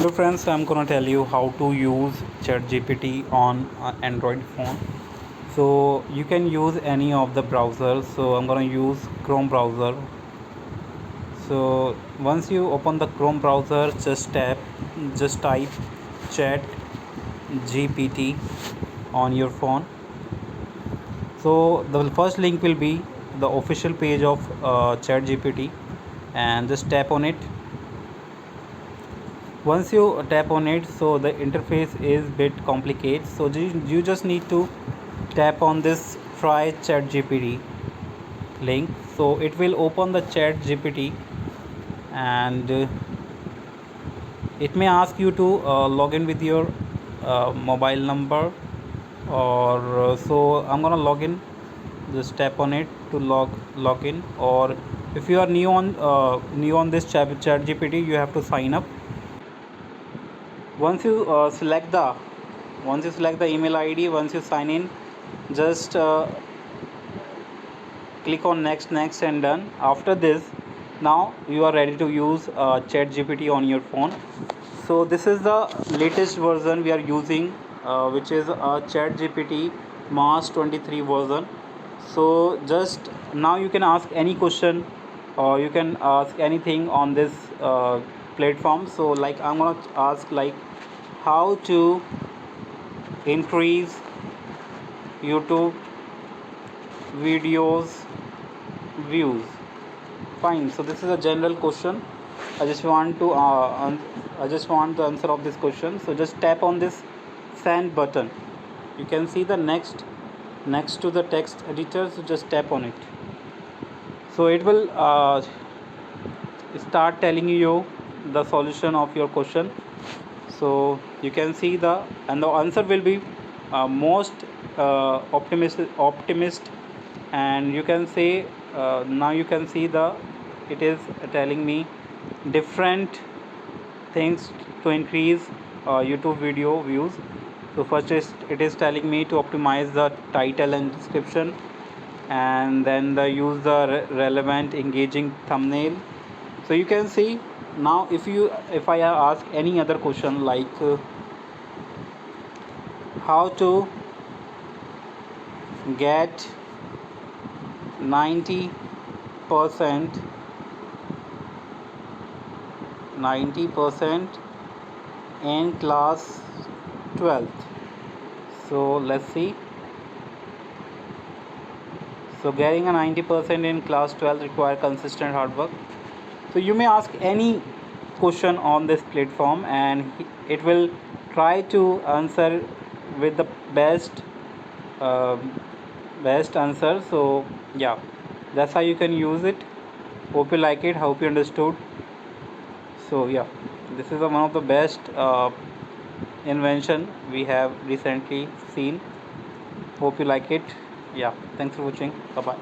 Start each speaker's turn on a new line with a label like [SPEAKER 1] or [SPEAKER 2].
[SPEAKER 1] Hello friends, I'm gonna tell you how to use chatgpt on Android phone. So you can use any of the browsers. So I'm gonna use Chrome browser. So once you open the Chrome browser, just type chat gpt on your phone. So the first link will be the official page of chatgpt, and just tap on it. Once you tap on it, so the interface is bit complicated, so you just need to tap on this try chat gpt link. So it will open the chat gpt, and it may ask you to log in with your mobile number, or so I'm gonna log in. Just tap on it to log in, or if you are new on this chat gpt, you have to sign up. once you select the once you select the email id, once you sign in, just click on next and done. After this, now you are ready to use chat gpt on your phone. So this is the latest version we are using, which is chat gpt March 23 version. So just now you can ask any question, or you can ask anything on this platform. So like I'm gonna ask like how to increase YouTube videos views. Fine. So this is a general question. I just want to I just want the answer of this question. So just tap on this send button. You can see the next to the text editor. So just tap on it. So it will start telling you the solution of your question. So you can see the answer will be most optimist, and you can say now you can see it is telling me different things to increase YouTube video views. So first it is telling me to optimize the title and description, and then the use the relevant engaging thumbnail. So you can see now, if I ask any other question like how to get 90% 90% in class 12th. So let's see. So getting a 90% in class 12 require consistent hard work. So you may ask any question on this platform, and it will try to answer with the uh, best answer. So yeah, that's how you can use it. Hope you like it. Hope you understood. So yeah, this is one of the best invention we have recently seen. Hope you like it. Yeah, thanks for watching. Bye bye.